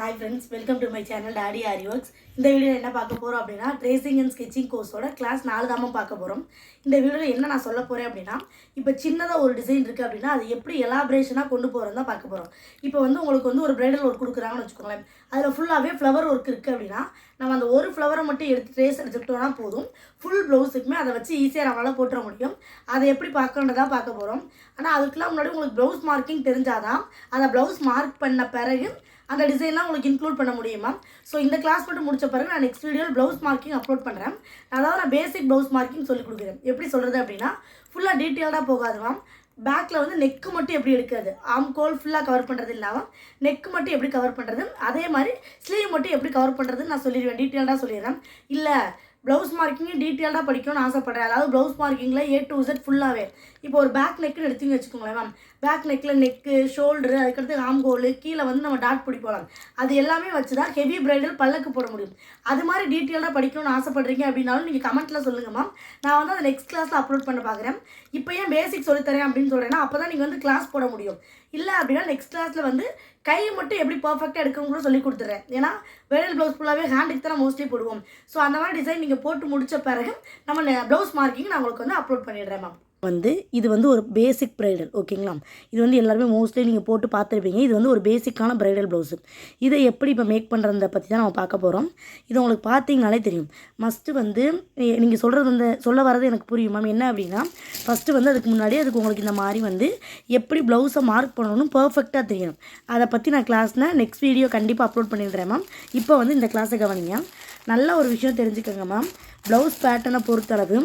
Hi friends, welcome to my channel daddy aari works. இந்த வீடியோவில் என்ன பார்க்க போகிறோம் அப்படின்னா, ட்ரேசிங் அண்ட் ஸ்கெட்சிங் கோர்ஸோட கிளாஸ் 4 தான் பார்க்க போகிறோம். இந்த வீடியோவில் என்ன நான் சொல்ல போகிறேன் அப்படின்னா, இப்போ சின்னதாக ஒரு டிசைன் இருக்குது அப்படின்னா அது எப்படி எலாபரேஷனாக கொண்டு போகிறது தான் பார்க்க போகிறோம். இப்போ உங்களுக்கு ஒரு பிரைடல் ஒர்க் கொடுக்குறாங்கன்னு வச்சுக்கோங்களேன். அதில் ஃபுல்லாகவே ஃப்ளவர் ஒர்க் இருக்குது அப்படின்னா நம்ம அந்த ஒரு ஃப்ளவரை மட்டும் எடுத்து ட்ரேஸ் எடுத்துக்கிட்டோம்னா போதும். ஃபுல் ப்ளவுஸுக்குமே அதை வச்சு ஈஸியாக நம்மளால் போட்டுற முடியும். அதை எப்படி பார்க்கன்றதான் பார்க்க போகிறோம். ஆனால் அதுக்கெலாம் முன்னாடி உங்களுக்கு ப்ளவுஸ் மார்க்கிங் தெரிஞ்சாதான் அந்த ப்ளவுஸ் மார்க் பண்ண பிறகு அந்த டிசைன்லாம் உங்களுக்கு இன்க்ளூட் பண்ண முடியுமா. ஸோ இந்த கிளாஸ் மட்டும் முடிச்ச பிறகு நான் நெக்ஸ்ட் வீடியோவில் ப்ளவுஸ் மார்க்கிங் அப்லோட் பண்ணுறேன். அதாவது நான் பேசிக் ப்ளவுஸ் மார்க்கிங் சொல்லி கொடுக்குறேன். எப்படி சொல்கிறது அப்படின்னா ஃபுல்லாக டீட்டெயில்டாக போகாது மேம். பேக்கில் நெக்கு மட்டும் எப்படி எடுக்கிறது, ஆம்கோல் ஃபுல்லாக கவர் பண்ணுறது இல்லாமல் நெக்கு மட்டும் எப்படி கவர் பண்ணுறது, அதே மாதிரி ஸ்லீவ் மட்டும் எப்படி கவர் பண்ணுறதுன்னு நான் சொல்லிடுவேன். டீட்டெயில்டாக சொல்லிடுறேன். இல்லை ப்ளவுஸ் மார்க்கிங்கும் டீட்டெயில்டாக படிக்கணும்னு ஆசைப்பட்றேன். அதாவது ப்ளவுஸ் மார்க்கிங்கில் A to Z ஃபுல்லாகவே. இப்போ ஒரு பேக் நெக்குன்னு எடுத்துன்னு வச்சுக்கோங்களேன் மேம். பேக் நெக்கில் நெக்கு, ஷோல்டரு, அதுக்கடுத்து ஆம்கோல், கீழே நம்ம டாட் பிடிப்போம். அது எல்லாமே வச்சு தான் ஹெவி பிரைடல் பல்லக்கு போட முடியும். அது மாதிரி டீட்டெயிலாக படிக்கணும்னு ஆசைப்படுறீங்க அப்படின்னாலும் நீங்கள் கமெண்ட்டில் சொல்லுங்கள் மேம். நான் அதை நெக்ஸ்ட் கிளாஸில் அப்லோட் பண்ண பார்க்குறேன். இப்போ ஏன் பேசிக் சொல்லித்தரேன் அப்படின்னு சொல்கிறேன்னா அப்போ தான் நீங்கள் கிளாஸ் போட முடியும். இல்லை அப்படின்னா நெக்ஸ்ட் கிளாஸில் கை மட்டும் எப்படி பர்ஃபெக்டாக எடுக்கணும் கூட சொல்லி கொடுத்துட்றேன். ஏன்னா பிரைடல் ப்ளவுஸ் ஃபுல்லாகவே ஹேண்டுக்கு தான் மோஸ்ட்லி போடுவோம். ஸோ அந்த மாதிரி டிசைன் நீங்கள் போட்டு முடித்த பிறகு நம்ம ப்ளவுஸ் மார்க்கிங் நான் உங்களுக்கு அப்லோட் பண்ணிடுறேன் மேம். இது ஒரு பேசிக் பிரைடல், ஓகேங்களா. இது எல்லாருமே மோஸ்ட்லி நீங்கள் போட்டு பார்த்துருப்பீங்க. இது ஒரு பேசிக்கான பிரைடல் ப்ளவுஸு. இதை எப்படி இப்போ மேக் பண்ணுறதை பற்றி தான் நம்ம பார்க்க போகிறோம். இது உங்களுக்கு பார்த்தீங்கனாலே தெரியும். மஸ்ட்டு நீங்கள் சொல்கிறது சொல்ல வரது எனக்கு புரியும் மேம். என்ன அப்படின்னா ஃபஸ்ட்டு அதுக்கு முன்னாடி அதுக்கு உங்களுக்கு இந்த மாதிரி எப்படி ப்ளவுஸை மார்க் பண்ணணும்னு பர்ஃபெக்டாக தெரியணும். அதை பற்றி நான் கிளாஸ்னால் நெக்ஸ்ட் வீடியோ கண்டிப்பாக அப்லோட் பண்ணிடுறேன் மேம். இப்போ இந்த கிளாஸை கவனிங்க. நல்ல ஒரு விஷயம் தெரிஞ்சுக்கோங்க மேம். ப்ளவுஸ் பேட்டர்னை பொறுத்தளவு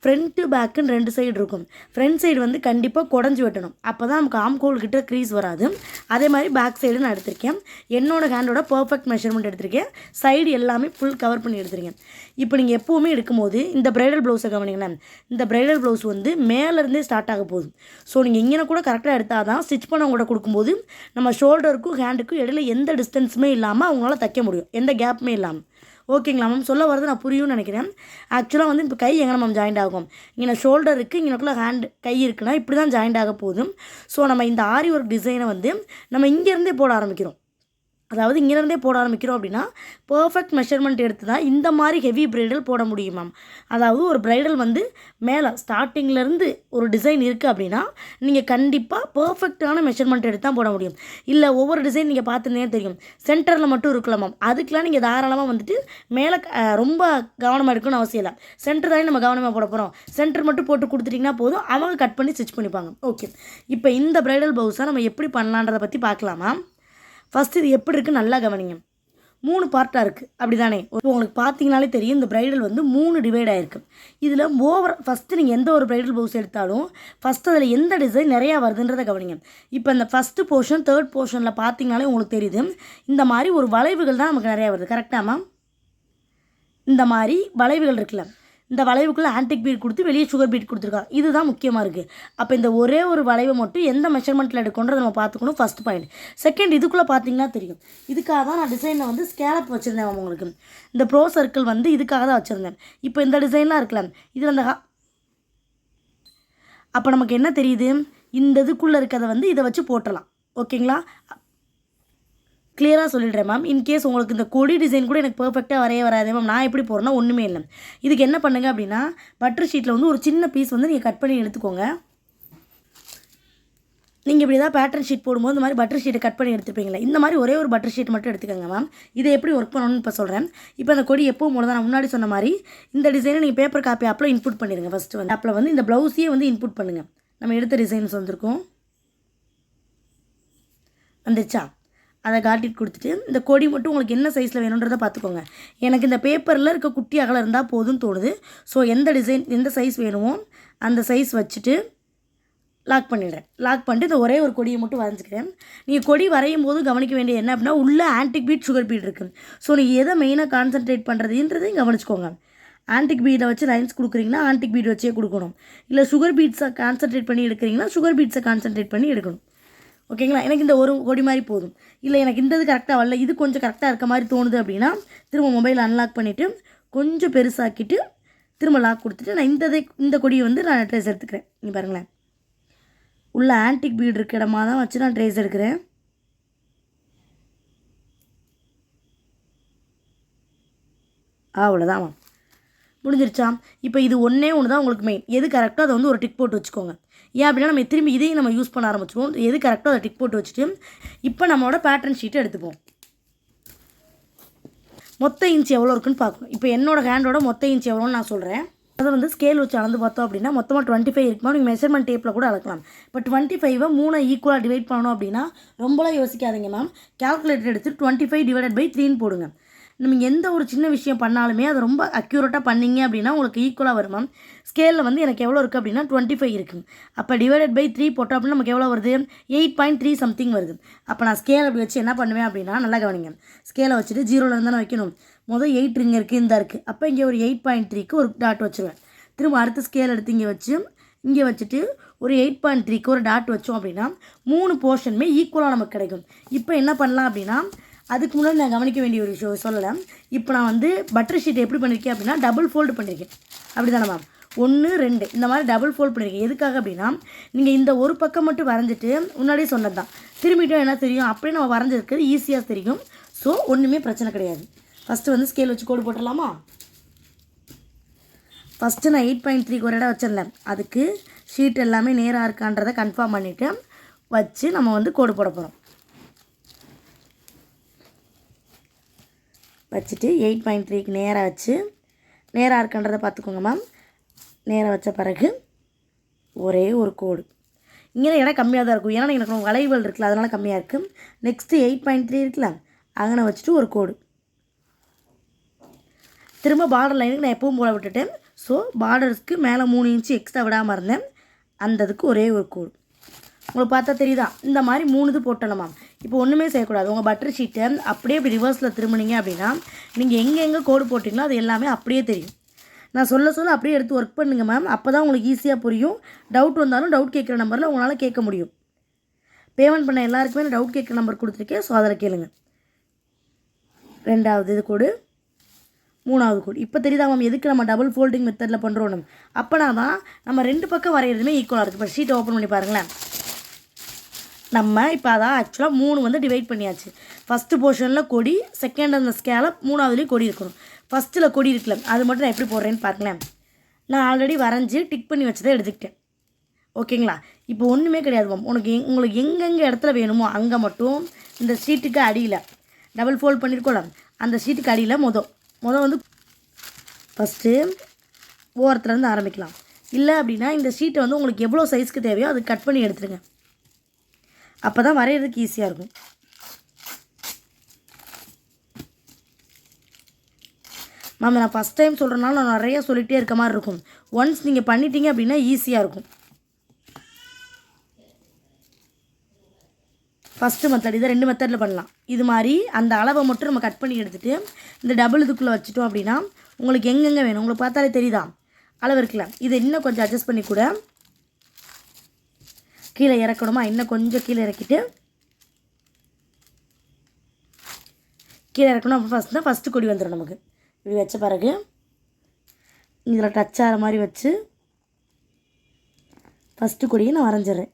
ஃப்ரண்ட்டு பேக்குன்னு 2 சைடு இருக்கும். ஃப்ரண்ட் சைடு கண்டிப்பாக குடஞ்சி வெட்டணும். அப்போ தான் நமக்கு ஆம்கோல் கிட்ட க்ரீஸ் வராது. அதே மாதிரி பேக் சைடு நான் எடுத்திருக்கேன். என்னோடய ஹேண்டோட பர்ஃபெக்ட் மெஷர்மெண்ட் எடுத்திருக்கேன். சைடு எல்லாமே ஃபுல் கவர் பண்ணி எடுத்திருக்கேன். இப்போ நீங்கள் எப்போவுமே எடுக்கும்போது இந்த பிரைடல் ப்ளவுஸை கவனிங்களேன். இந்த பிரைடல் ப்ளவுஸ் மேலேருந்தே ஸ்டார்ட் ஆக போகுது. ஸோ நீங்கள் இங்கே கூட கரெக்டாக எடுத்தால் தான் ஸ்டிச் பண்ண கூட கொடுக்கும்போது நம்ம ஷோல்டருக்கும் ஹேண்டுக்கும் இடையில எந்த டிஸ்டன்ஸுமே இல்லாமல் அவங்களால தைக்க முடியும், எந்த கேப்புமே இல்லாமல். ஓகேங்களா மேம்? சொல்ல வரது நான் புரியும்னு நினைக்கிறேன். ஆக்சுவலாக இப்போ கை எங்கே நம்ம ஜாயிண்ட் ஆகும், இங்கே ஷோல்டர் இருக்குது, இங்கேக்குள்ளே ஹேண்ட் கை இருக்குன்னா இப்படி தான் ஜாயிண்ட் ஆக போதும். ஸோ நம்ம இந்த ஆரி ஒர்க் டிசைனை நம்ம இங்கேருந்தே போட ஆரம்பிக்கிறோம். அதாவது இங்கேருந்தே போட ஆரம்பிக்கிறோம் அப்படின்னா பர்ஃபெக்ட் மெஷர்மெண்ட் எடுத்து தான் இந்த மாதிரி ஹெவி பிரைடல் போட முடியும் மேம். அதாவது ஒரு பிரைடல் மேலே ஸ்டார்டிங்லேருந்து ஒரு டிசைன் இருக்குது அப்படின்னா நீங்கள் கண்டிப்பாக பர்ஃபெக்டான மெஷர்மெண்ட் எடுத்து தான் போட முடியும். இல்லை ஒவ்வொரு டிசைன் நீங்கள் பார்த்துருந்தே தெரியும், சென்டரில் மட்டும் இருக்கலாம் மேம். அதுக்கெலாம் நீங்கள் தாராளமாக மேலே ரொம்ப கவனமாக எடுக்கணும்னு அவசியம் இல்லை. சென்டர் தானே நம்ம கவனமாக போட போகிறோம். சென்டர் மட்டும் போட்டு கொடுத்துட்டிங்கன்னா போதும், அவங்க கட் பண்ணி ஸ்டிச் பண்ணிப்பாங்க. ஓகே, இப்போ இந்த பிரைடல் ப்ளவுஸை நம்ம எப்படி பண்ணலான்றதை பற்றி பார்க்கலாமா. ஃபஸ்ட்டு இது எப்படி இருக்குது நல்லா கவனிங்க. 3 பார்ட்டாக இருக்குது, அப்படி தானே? உங்களுக்கு பார்த்தீங்கனாலே தெரியும் இந்த பிரைடல் 3 டிவைட் ஆகிருக்கு. இதில் ஃபஸ்ட்டு நீங்கள் எந்த ஒரு பிரைடல் ப்ளவுஸ் எடுத்தாலும் ஃபஸ்ட்டு அதில் எந்த டிசைன் நிறையா வருதுன்றதை கவனிங்க. இப்போ இந்த ஃபஸ்ட்டு போர்ஷன், தேர்ட் போர்ஷனில் பார்த்தீங்கனாலே உங்களுக்கு தெரியுது இந்த மாதிரி ஒரு வளைவுகள் தான் நமக்கு நிறையா வருது. கரெக்டாக மேம்? இந்த மாதிரி வளைவுகள் இருக்குல்ல, இந்த வளைவுக்குள்ளே ஆன்டிக் பீட் கொடுத்து வெளியே சுகர் பீட் கொடுத்துருக்காங்க. இதுதான் முக்கியமாக இருக்குது. அப்போ இந்த ஒரே ஒரு வளைவை மட்டும் எந்த மெஷர்மெண்ட்டில் எடுக்கணுன்றதை நம்ம பார்த்துக்கணும். First point. செகண்ட், இதுக்குள்ளே பார்த்தீங்கன்னா தெரியும். இதுக்காக தான் நான் டிசைனில் ஸ்கேலப் வச்சுருந்தேன் உங்களுக்கு. இந்த ப்ரோ சர்க்கிள் இதுக்காக தான் வச்சுருந்தேன். இப்போ இந்த டிசைன்லாம் இருக்கலாம். இதில் அந்த அப்போ நமக்கு என்ன தெரியுது, இந்த இதுக்குள்ளே இருக்கிறத இதை வச்சு போட்டலாம். ஓகேங்களா? கிளியராக சொல்லிடுறேன் மேம். இன்கேஸ் உங்களுக்கு இந்த கொடி டிசைன் கூட எனக்கு பர்ஃபெக்டாக வராது மேம், நான் எப்படி போகிறேன்னா ஒன்றுமே இல்லை. இதுக்கு என்ன பண்ணுங்க அப்படின்னா பட்டர் ஷீட்டில் ஒரு சின்ன பீஸ் நீங்கள் கட் பண்ணி எடுத்துக்கோங்க. நீங்கள் இப்படி தான் பேட்டர்ன் ஷீட் போடும்போது இந்த மாதிரி பட்டர் ஷீட்டை கட் பண்ணி எடுத்துப்பீங்களா, இந்த மாதிரி ஒரே ஒரு பட்டர் ஷீட் மட்டும் எடுத்துக்கோங்க மேம். இதை எப்படி ஒர்க் பண்ணணும்னு இப்போ சொல்கிறேன். இப்போ அந்த கொடி எப்பவும் போல தான் நான் முன்னாடி சொன்ன மாதிரி இந்த டிசைனை நீங்கள் பேப்பர் காப்பி ஆப்பில் இன்புட் பண்ணிடுங்க. ஃபஸ்ட்டு ஆப்பில் இந்த ப்ளவுஸையே இன்புட் பண்ணுங்கள். நம்ம எடுத்த டிசைன்ஸ் வந்திருக்கோம், வந்துச்சா? அதை காட்டிட்டு கொடுத்துட்டு இந்த கொடி மட்டும் உங்களுக்கு என்ன சைஸில் வேணுன்றதை பார்த்துக்கோங்க. எனக்கு இந்த பேப்பரில் இருக்க குட்டி அகலம் இருந்தால் போதும்னு தோணுது. ஸோ எந்த டிசைன் எந்த சைஸ் வேணுமோ அந்த சைஸ் வச்சுட்டு லாக் பண்ணிடுறேன். லாக் பண்ணிட்டு இந்த ஒரே ஒரு கொடியை மட்டும் வரைஞ்சிக்கிறேன். நீங்கள் கொடி வரையும் போது கவனிக்க வேண்டிய என்ன அப்படின்னா உள்ளே ஆன்டிக் பீட், சுகர் பீட் இருக்குது. ஸோ நீங்கள் எதை மெயினாக கான்சன்ட்ரேட் பண்ணுறதுன்றதையும் கவனிச்சுக்கோங்க. ஆன்டிக் பீடை வச்சு லைன்ஸ் கொடுக்குறீங்கன்னா ஆன்டிக் பீட் வச்சே கொடுக்கணும். இல்லை சுகர் பீட்ஸை கான்சன்ட்ரேட் பண்ணி எடுக்கிறீங்கன்னா சுகர் பீட்ஸை கான்சன்ட்ரேட் பண்ணி எடுக்கணும். ஓகேங்களா? எனக்கு இந்த ஒரு கொடி மாதிரி போதும். இல்லை எனக்கு இந்த இது கரெக்டாக வரல, இது கொஞ்சம் கரெக்டாக இருக்க மாதிரி தோணுது அப்படின்னா திரும்ப மொபைல் அன்லாக் பண்ணிவிட்டு கொஞ்சம் பெருசாக்கிட்டு திரும்ப லாக் கொடுத்துட்டு நான் இந்த கொடியை நான் ட்ரேஸ் எடுத்துக்கிறேன். நீங்கள் பாருங்களேன், உள்ள ஆன்டிக் பீட் இருக்க இடமா தான் வச்சு நான் ட்ரேஸ் எடுக்கிறேன். அவ்வளோதான் மேம், முடிஞ்சிருச்சா? இப்போ இது ஒன்றே ஒன்று தான் உங்களுக்கு மெயின். எது கரெக்டோ அதை வந்து ஒரு டிக் போட்டு வச்சுக்கோங்க. ஏன் அப்படின்னா நம்ம திரும்பி இதையும் நம்ம யூஸ் பண்ண ஆரம்பிச்சிடுவோம். எது கரெக்டோ அதை டிக் போட்டு வச்சுட்டு இப்போ நம்மளோட பேட்டர்ன் ஷீட்டை எடுத்துப்போம். மொத்த இன்ச் எவ்வளோ இருக்குன்னு பார்க்கணும். இப்போ என்னோடய ஹேண்டோட மொத்த இன்ச் எவ்வளோன்னு நான் சொல்கிறேன். அதை வந்து ஸ்கேல் வச்சு அளந்து பார்த்தோம் அப்படின்னா மொத்தமாக 25 இருக்குமா, நீங்கள் மெஷர்மெண்ட் டேப்பில் கூட அளக்கலாம். இப்போ 25 3 ஈக்குவலாக டிவைட் பண்ணணும் அப்படின்னா ரொம்பலாம் யோசிக்காதீங்க மேம். கால்குலேட்டர் எடுத்து 25/3 போடுங்க. நம்ம எந்த ஒரு சின்ன விஷயம் பண்ணாலுமே அது ரொம்ப அக்யூரேட்டாக பண்ணிங்க அப்படின்னா உங்களுக்கு ஈக்குவலாக வரும் மேம். ஸ்கேலில் வந்து எனக்கு எவ்வளோ இருக்குது அப்படின்னா 25 இருக்குது. அப்போ /3 போட்டோம் அப்படின்னா நமக்கு எவ்வளோ வருது? 8.3 சம்திங் வருது. அப்போ நான் ஸ்கேல் அப்படி வச்சு என்ன பண்ணுவேன் அப்படின்னா, நல்லா கவனிங்க, ஸ்கேலை வச்சுட்டு 0லேருந்து தானே வைக்கணும். மொதல் 8 இங்கே இருக்குது, இந்த இருக்குது. அப்போ இங்கே ஒரு 8.3க்கு ஒரு டாட் வச்சுருவேன். திரும்ப அடுத்த ஸ்கேல் எடுத்து இங்கே வச்சுட்டு ஒரு 8.3க்கு ஒரு டாட் வச்சோம் அப்படின்னா 3 போர்ஷனுமே ஈக்குவலாக நமக்கு கிடைக்கும். இப்போ என்ன பண்ணலாம் அப்படின்னா, அதுக்கு முன்னாடி நான் கவனிக்க வேண்டிய ஒரு விஷயம் சொல்லலை. இப்போ நான் வந்து பட்டர் ஷீட் எப்படி பண்ணியிருக்கேன் அப்படின்னா டபுள் ஃபோல்டு பண்ணியிருக்கேன். அப்படி தானே மேம்? 1 2 இந்த மாதிரி டபுள் ஃபோல்ட் பண்ணியிருக்கேன். எதுக்காக அப்படின்னா, நீங்கள் இந்த ஒரு பக்கம் மட்டும் வரைஞ்சிட்டு முன்னாடியே சொன்னது தான், திரும்பிட்டோம் என்ன தெரியும், அப்படியே நம்ம வரைஞ்சிருக்கிறது ஈஸியாக தெரியும். ஸோ ஒன்றுமே பிரச்சனை கிடையாது. ஃபஸ்ட்டு வந்து ஸ்கேல் வச்சு கோடு போட்டுடலாமா? ஃபஸ்ட்டு நான் 8.3க்கு ஒரு இடம் வச்சிடல, அதுக்கு ஷீட் எல்லாமே நேராக இருக்கான்றதை கன்ஃபார்ம் பண்ணிவிட்டு வச்சு நம்ம வந்து கோடு போட போகிறோம். வச்சுட்டு 8.3க்கு நேராக வச்சு நேராக இருக்கின்றதை பார்த்துக்கோங்க மேம். நேராக வச்ச பிறகு ஒரே ஒரு கோடு. இங்கே இடம் கம்மியாக தான் இருக்கும், ஏன்னா எனக்கு வளைவுகள் இருக்குல்ல, அதனால் கம்மியாக இருக்குது. நெக்ஸ்ட்டு 8.3 இருக்குல்ல, அங்கே வச்சுட்டு ஒரு கோடு. திரும்ப பார்டர் லைனுக்கு நான் எப்பவும் போல விட்டுட்டேன். ஸோ பார்டர்ஸ்க்கு மேலே 3 இன்ச்சு எக்ஸ்ட்ரா விடாமல் இருந்தேன். அந்த இதுக்கு ஒரே ஒரு கோடு. உங்களுக்கு பார்த்தா தெரியுதா? இந்த மாதிரி 3 இது போட்டலாம் மேம். இப்போ ஒன்றுமே செய்யக்கூடாது. உங்கள் பட்டர் ஷீட்டை அப்படியே இப்படி ரிவர்ஸில் திரும்பினீங்க அப்படின்னா நீங்கள் எங்கெங்கே கோடு போட்டிங்களோ அது எல்லாமே அப்படியே தெரியும். நான் சொல்ல அப்படியே எடுத்து ஒர்க் பண்ணுங்கள் மேம். அப்போ தான் உங்களுக்கு ஈஸியாக புரியும். டவுட் வந்தாலும் டவுட் கேட்குற நம்பரில் உங்களால் கேட்க முடியும். பேமெண்ட் பண்ண எல்லாருக்குமே நான் டவுட் கேட்குற நம்பர் கொடுத்துருக்கேன். ஸோ அதில் கேளுங்க. 2வது இது கோடு, 3வது கோடு. இப்போ தெரியுதா மேம் எதுக்கு நம்ம டபுள் ஃபோல்டிங் மெத்தடில் பண்ணுறோம்? அப்போனா தான் நம்ம 2 பக்கம் வரைகிறதுமே ஈக்குவலாக இருக்குது. இப்போ ஷீட்டை ஓப்பன் பண்ணி பாருங்களேன். நம்ம இப்போ அதான் ஆக்சுவலாக 3 வந்து டிவைட் பண்ணியாச்சு. ஃபஸ்ட்டு போர்ஷனில் கொடி, செகண்ட் அந்த ஸ்கேலப், 3வதுலேயும் கொடி இருக்கணும். ஃபஸ்ட்டில் கொடி இருக்குல்ல, அது மட்டும் நான் எப்படி போடுறேன்னு பார்க்கலாம். நான் ஆல்ரெடி வரைஞ்சி டிக் பண்ணி வச்சதை எடுத்துக்கிட்டேன். ஓகேங்களா? இப்போ ஒன்றுமே கிடையாது மேம். உங்களுக்கு எங்கெங்கே இடத்துல வேணுமோ அங்கே மட்டும் இந்த ஷீட்டுக்கு அடியில் டபுள் ஃபோல்ட் பண்ணியிருக்கோம்ல, அந்த ஷீட்டுக்கு அடியில் மொதல் வந்து ஃபஸ்ட்டு ஓரத்துலேருந்து ஆரம்பிக்கலாம். இல்லை அப்படின்னா இந்த ஷீட்டை வந்து உங்களுக்கு எவ்வளோ சைஸ்க்கு தேவையோ அது கட் பண்ணி எடுத்துருங்க. அப்போ தான் வரைகிறதுக்கு ஈஸியாக இருக்கும். மேம் நான் ஃபஸ்ட் டைம் சொல்கிறனால நான் நிறையா சொல்லிகிட்டே இருக்க மாதிரி இருக்கும். ஒன்ஸ் நீங்கள் பண்ணிட்டீங்க அப்படின்னா ஈஸியாக இருக்கும். ஃபஸ்ட்டு மெத்தட், இதை 2 மெத்தடில் பண்ணலாம். இது மாதிரி அந்த அளவை மட்டும் நம்ம கட் பண்ணி எடுத்துகிட்டு இந்த டபுள் இதுக்குள்ளே வச்சுட்டோம் அப்படின்னா உங்களுக்கு எங்கெங்கே வேணும் உங்களுக்கு பார்த்தாலே தெரியுதா அளவு இருக்குல்ல, இதை இன்னும் கொஞ்சம் அட்ஜஸ்ட் பண்ணி கூட கீழே இறக்கணுமா, இன்னும் கொஞ்சம் கீழே இறக்கிட்டு கீழே இறக்கணும். அப்போ ஃபஸ்ட்டு கொடி வந்துடும் நமக்கு. இப்படி வச்ச பிறகு இதில் டச் ஆகிற மாதிரி வச்சு ஃபஸ்ட்டு கொடியை நான் வரைஞ்சிட்றேன்.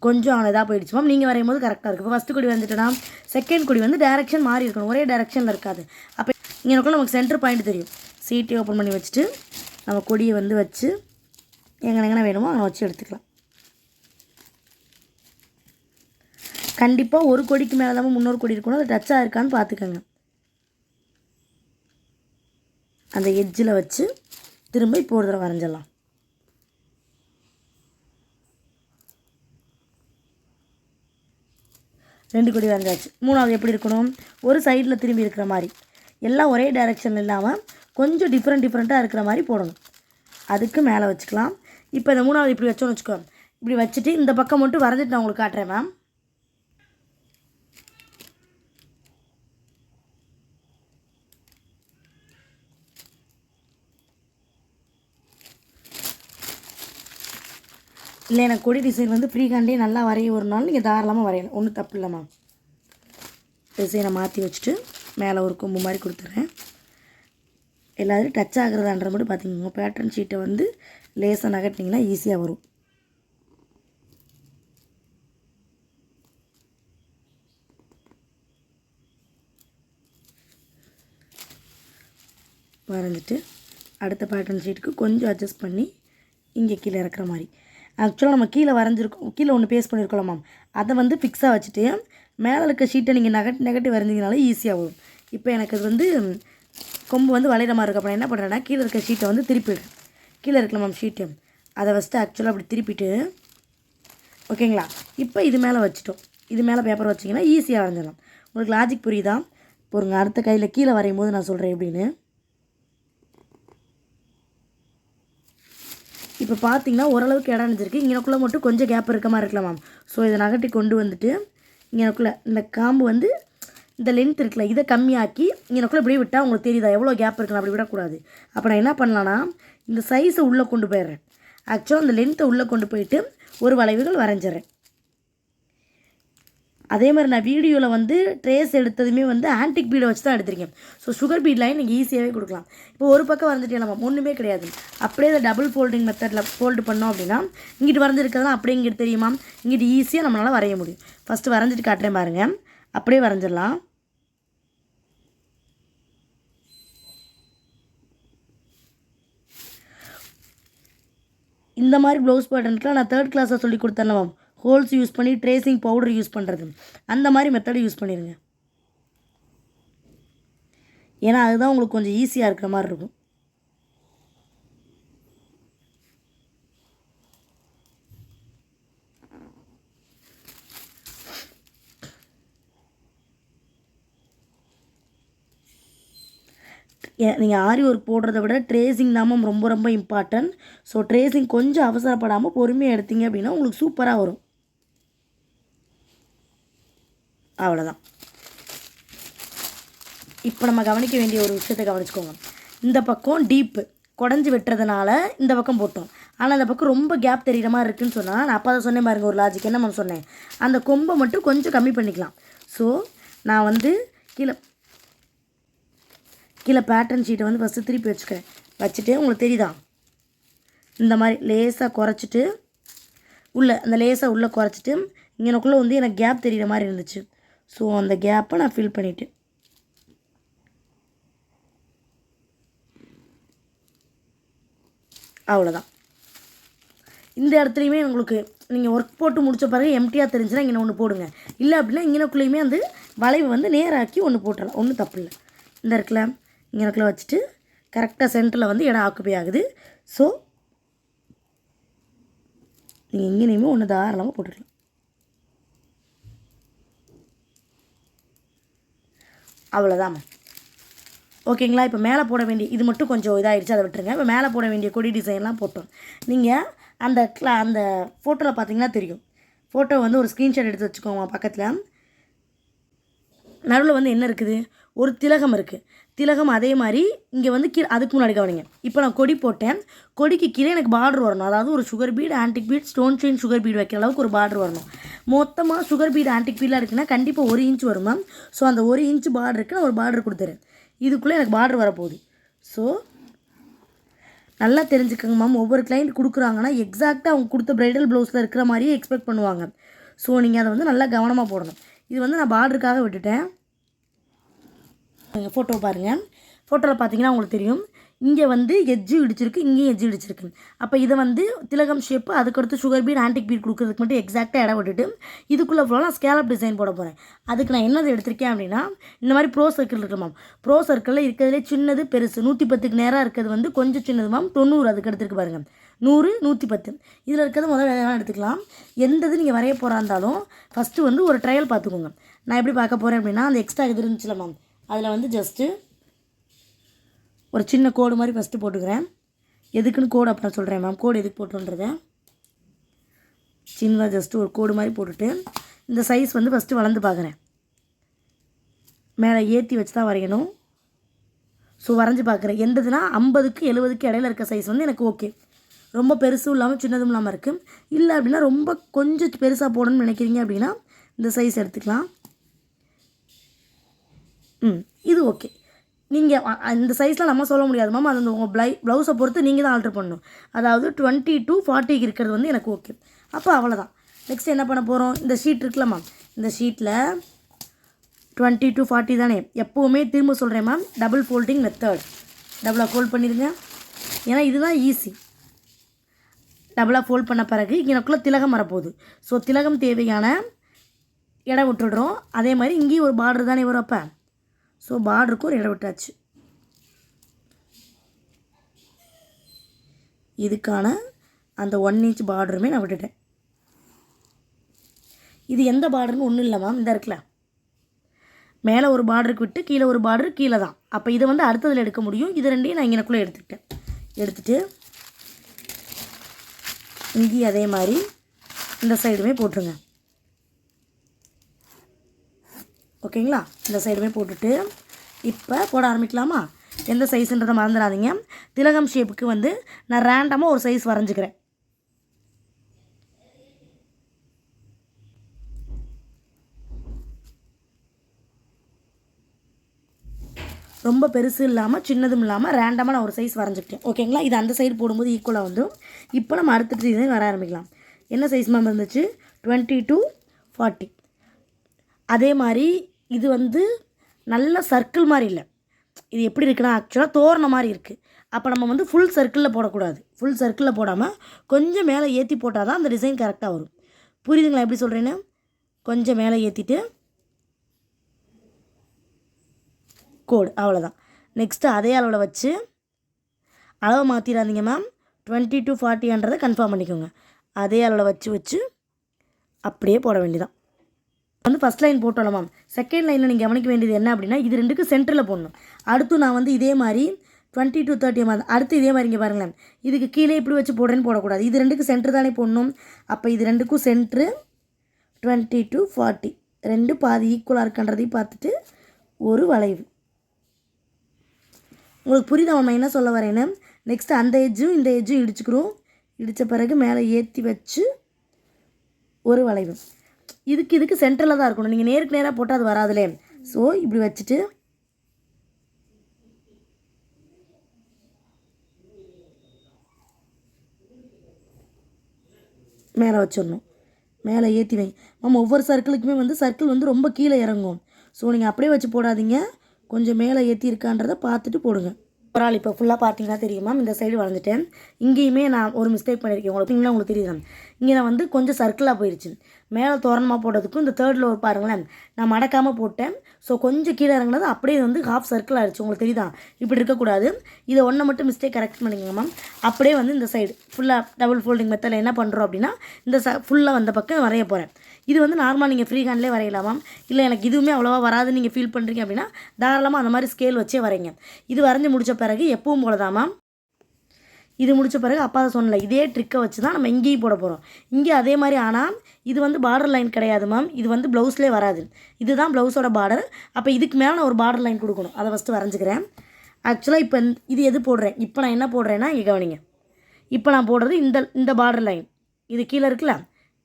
கொஞ்சம் அவனை இதாக போயிடுச்சு மேம். நீங்கள் வரையும் போது கரெக்டாக இருக்குது. இப்போ ஃபஸ்ட்டு கொடி வந்துட்டேன்னா செகண்ட் கொடி வந்து டேரெக்ஷன் மாறி இருக்கணும், ஒரே டேரெக்ஷனில் இருக்காது. அப்போ இங்கே நமக்கு சென்டர் பாயிண்ட் தெரியும். சீட்டை ஓப்பன் பண்ணி வச்சுட்டு நம்ம கொடியை வந்து வச்சு எங்கே வேணுமோ அங்கே வச்சு எடுத்துக்கலாம். கண்டிப்பாக ஒரு கொடிக்கு மேலே தான் முன்னொரு கொடி இருக்கணும், அது டச்சாக இருக்கான்னு பார்த்துக்கோங்க. அந்த எட்ஜில் வச்சு திரும்ப இப்போ ஒரு தடவை வரைஞ்சிடலாம். ரெண்டு கொடி வரைஞ்சாச்சு. 3வது எப்படி இருக்கணும், ஒரு சைடில் திரும்பி இருக்கிற மாதிரி, எல்லாம் ஒரே டைரெக்ஷன் இல்லாமல் கொஞ்சம் டிஃப்ரெண்ட்டாக இருக்கிற மாதிரி போடணும். அதுக்கு மேலே வச்சுக்கலாம். இப்போ இந்த 3வது இப்படி வச்சோன்னு வச்சுக்கோ. இப்படி வச்சுட்டு இந்த பக்கம் மட்டும் வரைஞ்சிட்டு நான் உங்களுக்கு காட்டுறேன் மேம். இல்லை எனக்கு கொடி டிசைன் வந்து ஃப்ரீ ஹேண்டே நல்லா வரைய ஒரு நாள் நீங்கள் தாராளமாக வரையலாம், ஒன்றும் தப்பு இல்லைம்மா. டிசைனை மாற்றி வச்சுட்டு மேலே ஒரு கொம்பு மாதிரி கொடுத்துட்றேன். எல்லாரும் டச் ஆகுறதான்ற மட்டும் பார்த்திங்க. பேட்டர்ன் ஷீட்டை வந்து லேசாக நகட்டிங்கன்னா ஈஸியாக வரும். வரைஞ்சிட்டு அடுத்த பேட்டர்ன் ஷீட்டுக்கு கொஞ்சம் அட்ஜஸ்ட் பண்ணி இங்கே கீழே இறக்குற மாதிரி. ஆக்சுவலாக நம்ம கீழே வரைஞ்சிருக்கோம், கீழே ஒன்று பேஸ்ட் பண்ணியிருக்கோம் மேம், அதை வந்து ஃபிக்ஸாக வச்சுட்டு மேலே இருக்க ஷீட்டை நீங்கள் நெகட்டிவ் வரைஞ்சிங்கனாலே ஈஸியாக வரும். இப்போ எனக்கு அது வந்து கொம்பு வந்து வளைகிற மாதிரி இருக்கும். அப்புறம் என்ன பண்ணுறேன்னா கீழே இருக்க ஷீட்டை வந்து திருப்பிடுறேன். கீழே இருக்கலாம் மேம் ஷீட்டு, அதை ஃபஸ்ட்டு ஆக்சுவலாக அப்படி திருப்பிட்டு ஓகேங்களா. இப்போ இது மேலே வச்சுட்டோம், இது மேலே பேப்பர் வச்சிங்கன்னா ஈஸியாக வரைஞ்சிடலாம். உங்களுக்கு லாஜிக் புரியுதா? பொறுங்க, அடுத்த கையில் கீழே வரையும் போது நான் சொல்கிறேன் எப்படின்னு. இப்போ பார்த்தீங்கன்னா ஓரளவுக்கு இடம் இருந்துருக்கு. இங்கனக்குள்ளே மட்டும் கொஞ்சம் கேப் இருக்க மாதிரி இருக்கலாம் மேம். ஸோ இதை நகட்டி கொண்டு வந்துட்டு இங்கனக்குள்ளே இந்த காம்பு வந்து இந்த லென்த் இருக்குல்ல இதை கம்மியாக்கி இங்கனக்குள்ளே இப்படியே விட்டால் உங்களுக்கு தெரியுதா எவ்வளோ கேப் இருக்குன்னு? அப்படி விடக்கூடாது. அப்போ நான் என்ன பண்ணலான்னா இந்த சைஸை உள்ளே கொண்டு போயிடுறேன். ஆக்சுவலாக இந்த லென்த்தை உள்ளே கொண்டு போயிட்டு ஒரு வளைவுகள் வரைஞ்சிட்றேன். அதே மாதிரி நான் வீடியோவில் வந்து ட்ரேஸ் எடுத்ததுமே வந்து ஆன்டிக் பீடை வச்சு தான் எடுத்திருக்கேன். ஸோ சுகர் பீட் லைன் நீங்கள் ஈஸியாகவே கொடுக்கலாம். இப்போ ஒரு பக்கம் வரைஞ்சிட்டே நம்ம ஒன்றுமே கிடையாது. அப்படியே இந்த டபுள் ஃபோல்டிங் மெத்தடில் ஃபோல்டு பண்ணோம் அப்படின்னா இங்கிட்டு வரைஞ்சிருக்கிறதுலாம் அப்படியே இங்கிட்டு தெரியுமா, இங்கிட்டு ஈஸியாக நம்மளால் வரைய முடியும். ஃபஸ்ட்டு வரைஞ்சிட்டு காட்டுறேன் பாருங்கள், அப்படியே வரைஞ்சிடலாம். இந்த மாதிரி ப்ளவுஸ் பேட்டர்னுக்குலாம் நான் 3rd கிளாஸில் சொல்லி கொடுத்தேன் மேம். ஹோல்ஸ் யூஸ் பண்ணி ட்ரேசிங் பவுடர் யூஸ் பண்ணுறது, அந்த மாதிரி மெத்தடை யூஸ் பண்ணிடுங்க. ஏன்னா அதுதான் உங்களுக்கு கொஞ்சம் ஈஸியாக இருக்கிற மாதிரி இருக்கும். நீங்கள் ஆரி ஒர்க் போடுறத விட ட்ரேசிங் தான் மேம் ரொம்ப ரொம்ப இம்பார்ட்டன்ட். ஸோ ட்ரேசிங் கொஞ்சம் அவசரப்படாமல் பொறுமையாக எடுத்தீங்க அப்படின்னா உங்களுக்கு சூப்பராக வரும். அவ்வளோதான். இப்போ நம்ம கவனிக்க வேண்டிய ஒரு விஷயத்தை கவனிச்சுக்கோங்க. இந்த பக்கம் டீப்பு குடஞ்சி வெட்டுறதுனால இந்த பக்கம் போட்டோம். ஆனால் இந்த பக்கம் ரொம்ப கேப் தெரிகிற மாதிரி இருக்குதுன்னு சொன்னால் நான் அப்போ தான் சொன்னேன் பாருங்கள் ஒரு லாஜிக். என்ன மேம் சொன்னேன்? அந்த கொம்பை மட்டும் கொஞ்சம் கம்மி பண்ணிக்கலாம். ஸோ நான் வந்து கீழே பேட்டர்ன் ஷீட்டை வந்து ஃபஸ்ட்டு திருப்பி வச்சுட்டு உங்களுக்கு தெரியுதா இந்த மாதிரி லேசாக குறைச்சிட்டு அந்த லேசாக உள்ளே குறைச்சிட்டு இங்கனக்குள்ளே வந்து எனக்கு கேப் தெரிகிற மாதிரி இருந்துச்சு. ஸோ அந்த கேப்பை நான் ஃபில் பண்ணிவிட்டேன். அவ்வளோதான். இந்த இடத்துலையுமே உங்களுக்கு நீங்கள் ஒர்க் போட்டு முடித்த பிறகு எம்டியாக தெரிஞ்சுன்னா இங்கே ஒன்று போடுங்க. இல்லை அப்படின்னா இங்கனக்குள்ளேயுமே வந்து வளைவு வந்து நேராக்கி ஒன்று போட்டுடலாம், ஒன்றும் தப்பு இல்லை. இந்த இடத்துல இங்கனக்குள்ளே வச்சுட்டு கரெக்டாக சென்டரில் வந்து இடம் ஆக்குப்பை ஆகுது. ஸோ நீங்கள் இங்கேயுமே ஒன்று தாராளமாக போட்டுடலாம். அவ்வளோதான். ஓகேங்களா? இப்போ மேலே போட வேண்டிய இது மட்டும் கொஞ்சம் இதாகிடுச்சு, அதை விட்டுருங்க. இப்போ மேலே போட வேண்டிய கொடி டிசைன்லாம் போட்டோம். நீங்கள் அந்த ஃபோட்டோவில் பார்த்தீங்கன்னா தெரியும். ஃபோட்டோ வந்து ஒரு ஸ்க்ரீன்ஷாட் எடுத்து வச்சுக்கோங்க. பக்கத்தில் நடுவில் வந்து என்ன இருக்குது, ஒரு திலகம் இருக்குது. திலகம் அதே மாதிரி இங்கே வந்து கீழே அதுக்கு முன்னாடி கவனிங்க. இப்போ நான் கொடி போட்டேன், கொடிக்கு கீழே எனக்கு பார்டர் வரணும். அதாவது ஒரு sugar beat, antique beat, stone chain sugar beat வைக்கிற அளவுக்கு ஒரு பார்டர் வரணும். மொத்தமாக சுகர் பீட் ஆன்டிக் பீட்லாம் இருக்குன்னா கண்டிப்பாக 1 இன்ச் வருமா. ஸோ அந்த 1 இன்ச் பார்டருக்கு நான் ஒரு பார்டர் கொடுத்துறேன். இதுக்குள்ளே எனக்கு பார்டர் வரப்போகுது. ஸோ நல்லா தெரிஞ்சுக்கோங்க மேம். ஒவ்வொரு கிளைண்ட் கொடுக்குறாங்கன்னா எக்ஸாக்டாக அவங்க கொடுத்த ப்ரைடல் ப்ளவுஸில் இருக்கிற மாதிரியே எக்ஸ்பெக்ட் பண்ணுவாங்க. ஸோ நீங்கள் அதை வந்து நல்லா கவனமாக போடணும். இது வந்து நான் பார்டருக்காக விட்டுட்டேன். ஃபோட்டோ பாருங்கள். ஃபோட்டோவில் பார்த்தீங்கன்னா உங்களுக்கு தெரியும், இங்கே வந்து எட்ஜு இடிச்சிருக்கு, இங்கேயும் எட்ஜு இடிச்சிருக்கு. அப்போ இதை வந்து திலகம் ஷேப்பு, அதுக்கடுத்து சுகர் பீட், ஆன்டிக் பீட் கொடுக்குறதுக்கு மட்டும் எக்ஸாக்டாக இடம் விட்டுட்டு இதுக்குள்ளே ஃபுல்லாக நான் ஸ்கேலப் டிசைன் போட போகிறேன். அதுக்கு நான் என்னது எடுத்திருக்கேன் அப்படின்னா இந்த மாதிரி ப்ரோ சர்க்கிள் இருக்குது மேம். ப்ரோ சர்க்கிளில் இருக்கிறதுலே சின்னது பெருசு 110க்கு நேராக இருக்கிறது வந்து கொஞ்சம் சின்னது மேம். 90 அதுக்கு எடுத்துருக்கு பாருங்கள். 100, 110 இதில் இருக்கிறது முதல்ல வேணாலும் எடுத்துக்கலாம். எந்தது நீங்கள் வரைய போகிறா இருந்தாலும் ஃபஸ்ட்டு வந்து ஒரு ட்ரையல் பார்த்துக்கோங்க. நான் எப்படி பார்க்க போகிறேன் அப்படின்னா அந்த எக்ஸ்ட்ரா இது இருந்துச்சுல மேம், அதில் வந்து ஜஸ்ட்டு ஒரு சின்ன கோடு மாதிரி ஃபஸ்ட்டு போட்டுக்கிறேன். எதுக்குன்னு கோடு அப்புறம் சொல்கிறேன் மேம். கோடு எதுக்கு போட்டோன்றத சின்னதாக ஜஸ்ட்டு ஒரு கோடு மாதிரி போட்டுட்டு இந்த சைஸ் வந்து ஃபஸ்ட்டு வளர்ந்து பார்க்குறேன். மேலே ஏற்றி வச்சு தான் வரையணும். ஸோ வரைஞ்சி பார்க்குறேன். எந்ததுன்னா 50க்கு 70க்கு இடையில இருக்க சைஸ் வந்து எனக்கு ஓகே. ரொம்ப பெருசும் இல்லாமல் சின்னதும் இல்லாமல் இருக்குது. இல்லை அப்படின்னா ரொம்ப கொஞ்சம் பெருசாக போடணும்னு நினைக்கிறீங்க அப்படின்னா இந்த சைஸ் எடுத்துக்கலாம். இது ஓகே. நீங்கள் இந்த சைஸில் நம்ம சொல்ல முடியாது மேம். அது உங்கள் ப்ளவுஸை பொறுத்து நீங்கள் தான் ஆல்ட்ரு பண்ணணும். அதாவது 20 to 40 இருக்கிறது வந்து எனக்கு ஓகே. அப்போ அவ்வளோதான். நெக்ஸ்ட் என்ன பண்ண போகிறோம், இந்த ஷீட் இருக்குல்ல மேம், இந்த ஷீட்டில் 20 to 40 தானே எப்போவுமே திரும்ப சொல்கிறேன் மேம், டபுள் ஃபோல்டிங் மெத்தட். டபுளாக ஃபோல்ட் பண்ணிடுங்க. ஏன்னா இதுதான் ஈஸி. டபுளாக ஃபோல்ட் பண்ண பிறகு எனக்குள்ளே திலகம் வரப்போகுது. ஸோ திலகம் தேவையான இடம் விட்டுடுறோம். அதே மாதிரி இங்கேயும் ஒரு பார்டர் தானே வரும். அப்போ ஸோ பார்டருக்கு ஒரு இடம் விட்டாச்சு. இதுக்கான அந்த 1 இன்ச் பார்டருமே நான் விட்டுட்டேன். இது எந்த பார்டர்னு ஒன்றும் இல்லை மேம். இந்த இருக்குல்ல, மேலே ஒரு பார்டருக்கு விட்டு கீழே ஒரு பார்டர் கீழே தான். அப்போ இதை வந்து அடுத்ததில் எடுக்க முடியும். இது ரெண்டையும் நான் இங்கனக்குள்ளே எடுத்துட்டு இங்கேயும் அதே மாதிரி இந்த சைடுமே போட்டுருங்க. ஓகேங்களா? இந்த சைடுமே போட்டுட்டு இப்போ போட ஆரம்பிக்கலாமா? எந்த சைஸுன்றதை மறந்துடாதீங்க. திலகம் ஷேப்புக்கு வந்து நான் ரேண்டமாக ஒரு சைஸ் வரைஞ்சிக்கிறேன். ரொம்ப பெருசு இல்லாமல் சின்னதும் இல்லாமல் ரேண்டமாக நான் ஒரு சைஸ் வரைஞ்சிக்கிட்டேன். ஓகேங்களா? இது அந்த சைடு போடும்போது ஈக்குவலாக வந்துடும். இப்போ நம்ம அடுத்த டிசைன் வர ஆரம்பிக்கலாம். என்ன சைஸ் மேம் இருந்துச்சு? 20 to 40. அதே மாதிரி இது வந்து நல்ல சர்க்கிள் மாதிரி இல்லை. இது எப்படி இருக்குன்னா ஆக்சுவலாக தோரண மாதிரி இருக்குது. அப்போ நம்ம வந்து ஃபுல் சர்க்கிளில் போடக்கூடாது. ஃபுல் சர்க்கிளில் போடாமல் கொஞ்சம் மேலே ஏற்றி போட்டால் தான் அந்த டிசைன் கரெக்டாக வரும். புரியுதுங்களா எப்படி சொல்கிறேன்னு? கொஞ்சம் மேலே ஏற்றிட்டு கோடு, அவ்வளோதான். நெக்ஸ்ட்டு அதே அளவில் வச்சு அளவை மாற்றிடாதீங்க மேம். 20 to 40ன்றதை கன்ஃபார்ம் பண்ணிக்கோங்க. அதே அளவில் வச்சு அப்படியே போட வேண்டியதான். வந்து ஃபஸ்ட் லைன் போட்டோம்ல மேம். செகண்ட் லைனில் நீங்கள் கவனிக்க வேண்டியது என்ன அப்படின்னா, இது ரெண்டுக்கு சென்டரில் போடணும். அடுத்து நான் வந்து இதே மாதிரி 20 to 30 மாதிரி அடுத்து இதே மாதிரி இங்கே பாருங்களேன். இதுக்கு கீழே இப்படி வச்சு போடுறேன்னு போடக்கூடாது. இது ரெண்டுக்கு சென்டர் தானே போடணும். அப்போ இது ரெண்டுக்கும் சென்ட்ரு 20 to 40 ரெண்டு பாதி ஈக்குவலாக இருக்குன்றதையும் பார்த்துட்டு ஒரு வளைவு. உங்களுக்கு புரியுதா நம்ம என்ன சொல்ல வரேன்னு? நெக்ஸ்ட்டு அந்த எஜ்ஜும் இந்த எஜ்ஜும் இடிச்சுக்கிறோம். இடித்த பிறகு மேலே ஏற்றி வச்சு ஒரு வளைவு. இதுக்கு சென்டரில் தான் இருக்கணும். நீங்கள் நேருக்கு நேராக போட்டால் அது வராதுலே. ஸோ இப்படி வச்சுட்டு மேலே வச்சிடணும். மேலே ஏற்றி வை மேம். ஒவ்வொரு சர்க்கிளுக்குமே வந்து சர்க்கிள் வந்து ரொம்ப கீழே இறங்கும். ஸோ நீங்கள் அப்படியே வச்சு போடாதீங்க. கொஞ்சம் மேலே ஏற்றி இருக்கான்றதை பார்த்துட்டு போடுங்க. ஒரு ஆள் இப்போ ஃபுல்லாக பார்த்தீங்கன்னா தெரியுமா, இந்த சைடு வளைஞ்சிட்டேன். இங்கேயுமே நான் ஒரு மிஸ்டேக் பண்ணியிருக்கேன். உங்களுக்கு தெரியுது. இங்கே நான் வந்து கொஞ்சம் சர்க்கிளாக போயிடுச்சு. மேலே தோரணமாக போட்டதுக்கும் இந்த தேர்டில் ஒரு பாருங்களேன், நான் மடக்காமல் போட்டேன். ஸோ கொஞ்சம் கீழே இறங்கினது அப்படியே வந்து ஹாஃப் சர்க்கிள் ஆகிடுச்சு. உங்களுக்கு தெரியுதா? இப்படி இருக்கக்கூடாது. இதை ஒன்றை மட்டும் மிஸ்டேக் கரெக்ட் பண்ணிக்கோங்க மேம். அப்படியே வந்து இந்த சைடு ஃபுல்லாக டபுள் ஃபோல்டிங் மெத்தடில் என்ன பண்ணுறோம் அப்படின்னா, இந்த ஃபுல்லாக வந்த பக்கம் வரைய போகிறேன். இது வந்து நார்மலாக நீங்கள் ஃப்ரீ ஹேண்ட்லேயே வரையலாமா? இல்லை எனக்கு இதுவுமே அவ்வளோவா வராதுன்னு நீங்கள் ஃபீல் பண்ணுறீங்க அப்படின்னா தாராளமாக அந்த மாதிரி ஸ்கேல் வச்சே வரைங்க. இது வரைஞ்சி முடித்த பிறகு எப்பவும் போல தான் மேம். இது முடித்த பிறகு அப்பா அதை சொன்னல, இதே ட்ரிக்கை வச்சு தான் நம்ம இங்கேயும் போட போகிறோம். இங்கே அதே மாதிரி. ஆனால் இது வந்து பார்டர் லைன் கிடையாது மேம். இது வந்து ப்ளவுஸ்லேயே வராது. இதுதான் ப்ளவுஸோட பார்டர். அப்போ இதுக்கு மேலே நான் ஒரு பார்டர் லைன் கொடுக்கணும். அதை ஃபஸ்ட்டு வரைஞ்சிக்கிறேன். ஆக்சுவலாக இப்போ இது எது போடுறேன், இப்போ நான் என்ன போடுறேன்னா இங்கே கவனிங்க. இப்போ நான் போடுறது இந்த பார்டர் லைன். இது கீழே இருக்குல்ல,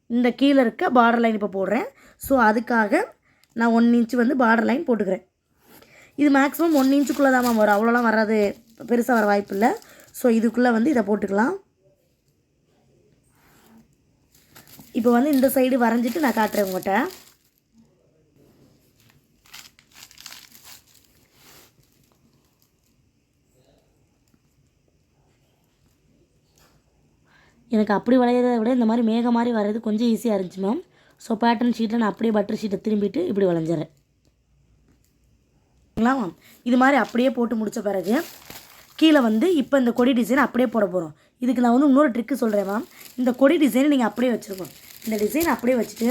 இந்த கீழே இருக்க பார்டர் லைன் இப்போ போடுறேன். ஸோ அதுக்காக நான் 1 இன்ச்சு வந்து பார்டர் லைன் போட்டுக்கிறேன். இது மேக்ஸிமம் 1 இன்ச்சுக்குள்ளே தான் மேம் வரும். அவ்வளோலாம் வராது, பெருசாக வர வாய்ப்பு இல்லை. ஸோ இதுக்குள்ளே வந்து இதை போட்டுக்கலாம். இப்போ வந்து இந்த சைடு வரைஞ்சிட்டு நான் காட்டுறேன் உங்கள்கிட்ட. எனக்கு அப்படி வளையறதை விட இந்த மாதிரி மேகம் மாதிரி வர்றது கொஞ்சம் ஈஸியாக இருந்துச்சு மேம். ஸோ பேட்டர்ன் ஷீட்டை நான் அப்படியே பட்டர் ஷீட்டை திரும்பிட்டு இப்படி வளைஞ்சிறேன். மேம் இது மாதிரி அப்படியே போட்டு முடித்த பிறகு கீழே வந்து இப்போ இந்த கொடி டிசைன் அப்படியே போட போகிறோம். இதுக்கு நான் வந்து இன்னொரு ட்ரிக்கு சொல்கிறேன் மேம். இந்த கொடி டிசைனை நீங்கள் அப்படியே வச்சுருக்கோம். இந்த டிசைன் அப்படியே வச்சுட்டு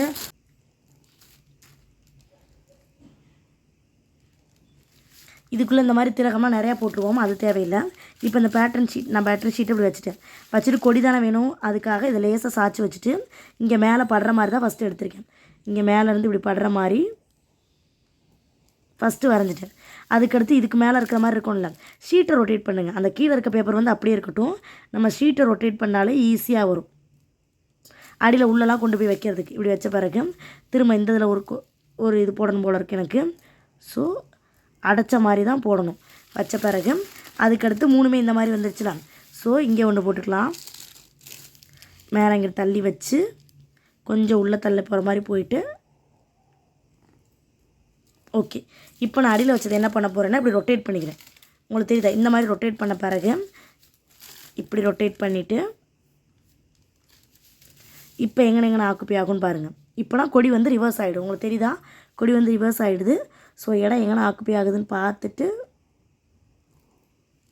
இதுக்குள்ளே இந்த மாதிரி திலகமாக நிறையா போட்டுருவோம். அது தேவையில்லை. இப்போ இந்த பேட்டர்ன் ஷீட் நான் பேட்டர்ன் ஷீட் இப்படி வச்சுட்டு கொடி தானே வேணும். அதுக்காக இதை லேசாக சாய்ச்சி வச்சுட்டு இங்கே மேலே படுற மாதிரி தான் ஃபஸ்ட்டு எடுத்திருக்கேன். இங்கே மேலேருந்து இப்படி படுற மாதிரி ஃபஸ்ட்டு வரைஞ்சிட்டேன். அதுக்கடுத்து இதுக்கு மேலே இருக்கிற மாதிரி இருக்கும்ல, ஷீட்டை ரொட்டேட் பண்ணுங்கள். அந்த கீழே இருக்க பேப்பர் வந்து அப்படியே இருக்கட்டும். நம்ம ஷீட்டை ரொட்டேட் பண்ணாலே ஈஸியாக வரும். அடியில் உள்ளெல்லாம் கொண்டு போய் வைக்கிறதுக்கு இப்படி வச்ச பிறகு திரும்ப இந்த இதில் ஒரு இது போடணும் போல இருக்குது எனக்கு. ஸோ அடைச்ச மாதிரி தான் போடணும். வச்ச பிறகு அதுக்கடுத்து 3மே இந்த மாதிரி வந்துருச்சுலாம். ஸோ இங்கே ஒன்று போட்டுக்கலாம். மேலே இங்கே தள்ளி வச்சு கொஞ்சம் உள்ளே தள்ள போகிற மாதிரி போயிட்டு ஓகே. இப்போ நான் அடியில் வச்சதை என்ன பண்ண போகிறேன்னா இப்படி ரொட்டேட் பண்ணிக்கிறேன். உங்களுக்கு தெரியுதா? இந்த மாதிரி ரொட்டேட் பண்ண பிறகு இப்படி ரொட்டேட் பண்ணிவிட்டு இப்போ எங்கே ஆக்குப்பை ஆகும்னு பாருங்கள். இப்போனா கொடி வந்து ரிவர்ஸ் ஆகிடும். உங்களுக்கு தெரியுதா? கொடி வந்து ரிவர்ஸ் ஆகிடுது. ஸோ இடம் எங்கே ஆக்குப்பை ஆகுதுன்னு பார்த்துட்டு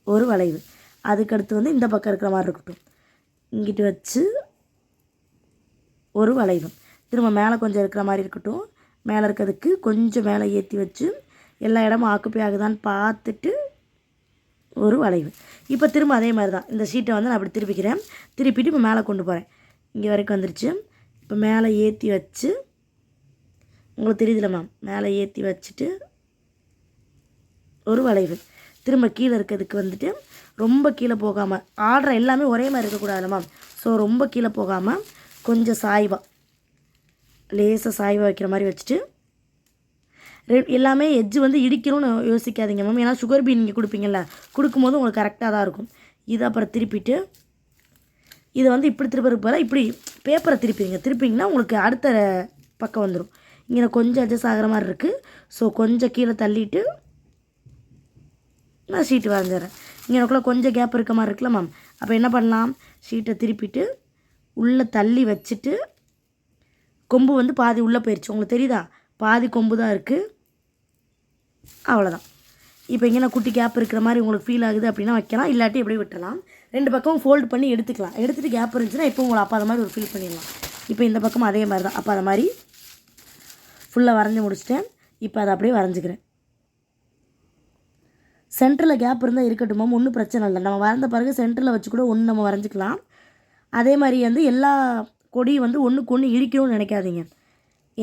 ஒரு வளைவு. அதுக்கடுத்து வந்து இந்த பக்கம் இருக்கிற மாதிரி இருக்கட்டும். இங்கிட்டு வச்சு ஒரு வளைவு. திரும்ப மேலே கொஞ்சம் இருக்கிற மாதிரி இருக்கட்டும். மேலே இருக்கிறதுக்கு கொஞ்சம் மேலே ஏற்றி வச்சு எல்லா இடமும் ஆக்குப்பை ஆகுதான்னு பார்த்துட்டு ஒரு வளைவு. இப்போ திரும்ப அதே மாதிரி தான் இந்த ஷீட்டை வந்து நான் அப்படி திருப்பிக்கிறேன். திருப்பிட்டு இப்போ மேலே கொண்டு போகிறேன். இங்கே வரைக்கும் வந்துருச்சு. இப்போ மேலே ஏற்றி வச்சு உங்களுக்கு தெரியுதுல மேம், மேலே ஏற்றி வச்சுட்டு ஒரு வளைவு. திரும்ப கீழே இருக்கிறதுக்கு வந்துட்டு ரொம்ப கீழே போகாமல், ஆர்டர் எல்லாமே ஒரே மாதிரி இருக்கக்கூடாதுல்ல மேம். ஸோ ரொம்ப கீழே போகாமல் கொஞ்சம் சாய்வாக லேசாக சாய்வாக வைக்கிற மாதிரி வச்சுட்டு எல்லாமே எட்ஜு வந்து இடிக்கணும்னு யோசிக்காதீங்க மேம். ஏன்னா சுகர் பீன் நீங்கள் கொடுப்பீங்கள்ல, கொடுக்கும்போது உங்களுக்கு கரெக்டாக தான் இருக்கும். இதை அப்புறம் திருப்பிட்டு இதை வந்து இப்படி திருப்பறதுக்கு போல இப்படி பேப்பரை திருப்பிங்கன்னா உங்களுக்கு அடுத்த பக்கம் வந்துடும். இங்கே கொஞ்சம் அட்ஜஸ்ட் ஆகிற மாதிரி இருக்குது. ஸோ கொஞ்சம் கீழே தள்ளிட்டு நான் ஷீட்டு வரைஞ்சிடறேன். இங்கேக்குள்ளே கொஞ்சம் கேப் இருக்க மாதிரி இருக்குல்ல மேம். அப்போ என்ன பண்ணலாம், ஷீட்டை திருப்பிட்டு உள்ளே தள்ளி வச்சுட்டு கொம்பு வந்து பாதி உள்ளே போயிடுச்சு. உங்களுக்கு தெரியுதா? பாதி கொம்பு தான் இருக்குது. அவ்வளோதான். இப்போ இங்கே குட்டி கேப் இருக்கிற மாதிரி உங்களுக்கு ஃபீல் ஆகுது அப்படின்னா வைக்கலாம். இல்லாட்டி எப்படி விட்டலாம். ரெண்டு பக்கமும் ஃபோல்டு பண்ணி எடுத்துக்கலாம். எடுத்துகிட்டு கேப் இருந்துச்சுன்னா இப்போ உங்களை அப்போ அதை மாதிரி ஒரு ஃபீல் பண்ணிடலாம். இப்போ இந்த பக்கம் அதே மாதிரி தான். அப்போ அதை மாதிரி ஃபுல்லாக வரைஞ்சி முடிச்சிட்டேன். இப்போ அதை அப்படியே வரைஞ்சிக்கிறேன். சென்டரில் கேப் இருந்தால் இருக்கட்டும் மேம், ஒன்றும் பிரச்சனை இல்லை. நம்ம வரைந்த பிறகு சென்டரில் வச்சு கூட ஒன்று நம்ம வரைஞ்சிக்கலாம். அதே மாதிரி வந்து எல்லா கொடியும் வந்து ஒன்றுக்கு ஒன்று இடிக்கணும்னு நினைக்காதீங்க.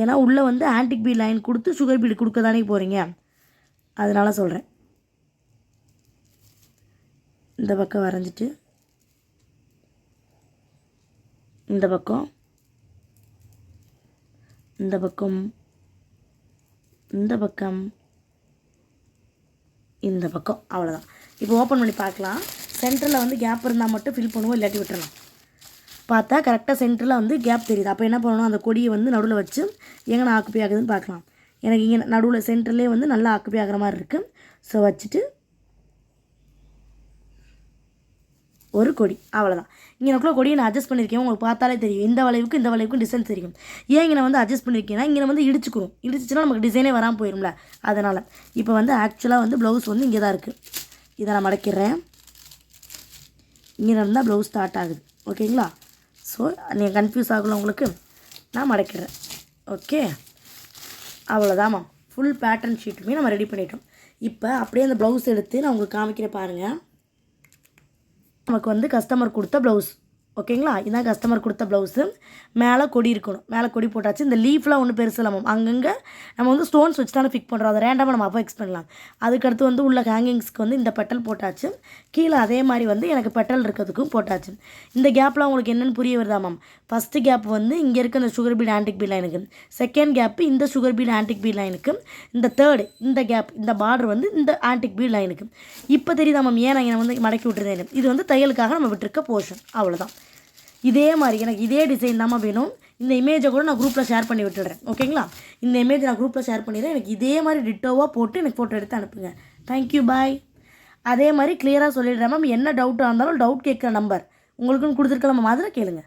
ஏன்னா உள்ளே வந்து ஆன்டிக் பீட் லைன் கொடுத்து சுகர் பீடு கொடுக்க தானே போகிறீங்க. அதனால சொல்கிறேன். இந்த பக்கம் வரைஞ்சிட்டு இந்த பக்கம் இந்த பக்கம் இந்த பக்கம் இந்த பக்கம். அவ்வளோதான். இப்போ ஓப்பன் பண்ணி பார்க்கலாம். சென்டரில் வந்து கேப் இருந்தால் மட்டும் ஃபில் பண்ணுவோம், இல்லாட்டி விட்டுறலாம். பார்த்தா கரெக்டாக சென்டரில் வந்து கேப் தெரியுது. அப்போ என்ன பண்ணணும், அந்த கொடியை வந்து நடுவில் வச்சு எங்கே ஆக்குப்பை ஆகுதுன்னு பார்க்கலாம். எனக்கு இங்கே நடுவில் சென்டர்லேயே வந்து நல்லா ஆக்குப்பை ஆகிற மாதிரி இருக்குது. ஸோ வச்சுட்டு ஒரு கொடி. அவ்வளோதான். இங்கேக்குள்ள கொடியை நான் அட்ஜஸ்ட் பண்ணியிருக்கேன். உங்களுக்கு பார்த்தாலே தெரியும் இந்த வளைவுக்கும் டிசைன் தெரியும். ஏன் இங்கே வந்து அட்ஜஸ்ட் பண்ணியிருக்கேன்னா இங்கே வந்து இடிச்சிச்சுன்னா நமக்கு டிசைனே வராமல் போயிடும்ல. அதனால் இப்போ வந்து ஆக்சுவலாக வந்து ப்ளவுஸ் வந்து இங்கே தான் இருக்குது. இதை நான் மடக்கிறேன். இங்கே இருந்தால் ப்ளவுஸ் ஸ்டார்ட் ஆகுது. ஓகேங்களா? ஸோ நீங்கள் கன்ஃபியூஸ் ஆகல உங்களுக்கு, நான் மடக்கிறேன். ஓகே, அவ்வளோதாம்மா. ஃபுல் பேட்டர்ன் ஷீட்டுமே நம்ம ரெடி பண்ணிட்டோம். இப்போ அப்படியே அந்த ப்ளவுஸ் எடுத்து நான் உங்களுக்கு காமிக்கிறேன் பாருங்கள். நமக்கு வந்து கஸ்டமர் கொடுத்த ப்ளவுஸ். ஓகேங்களா? இதான் கஸ்டமர் கொடுத்த ப்ளவுஸு. மேலே கொடி இருக்கணும். மேலே கொடி போட்டாச்சு. இந்த லீஃப்லாம் ஒன்றும் பெருசு இல்லாமல் அங்கங்கே நம்ம வந்து ஸ்டோன்ஸ் வச்சு தானே ஃபிக் பண்ணுறோம். அதை ரேண்டமாக நம்ம அப்போ ஃபிக்ஸ் பண்ணலாம். அதுக்கடுத்து வந்து உள்ள ஹேங்கிங்ஸ்க்கு வந்து இந்த பெட்டல் போட்டாச்சு. கீழே அதே மாதிரி வந்து எனக்கு பெட்டல் இருக்கிறதுக்கும் போட்டாச்சு. இந்த கேப்லாம் உங்களுக்கு என்னென்னு புரிய வருதா மேம்? ஃபஸ்ட்டு கேப் வந்து இங்கே இருக்க இந்த சுகர் பீட் ஆன்டிக் பீட் லைனுக்கு, செகண்ட் கேப்பு இந்த சுகர் பீட் ஆன்டிக் பீட் லைனுக்கு, இந்த தேர்டு இந்த கேப் இந்த பார்டர் வந்து இந்த ஆன்டிக் பீட் லைனுக்கு. இப்போ தெரியுதா மேம் ஏன் நான் வந்து மடக்கி விட்டுருந்தேன்? இது வந்து தையலுக்காக நம்ம விட்டுருக்க போர்ஷன். அவ்வளோதான். இதே மாதிரி எனக்கு இதே டிசைன் தான் வேணும். இந்த இமேஜை கூட நான் குரூப்பில் ஷேர் பண்ணி விட்டுடுறேன். ஓகேங்களா? இந்த இமேஜ் நான் குரூப்பில் ஷேர் பண்ணிடுறேன். எனக்கு இதே மாதிரி டிட்டோவாக போட்டு எனக்கு ஃபோட்டோ எடுத்து அனுப்புங்க. தேங்க்யூ, பாய். அதே மாதிரி கிளியராக சொல்லிடுறேன் மேம். என்ன டவுட்டாக இருந்தாலும் டவுட் கேட்குற நம்பர் உங்களுக்குன்னு கொடுத்துருக்கலாம் மேம், அதில் கேளுங்க.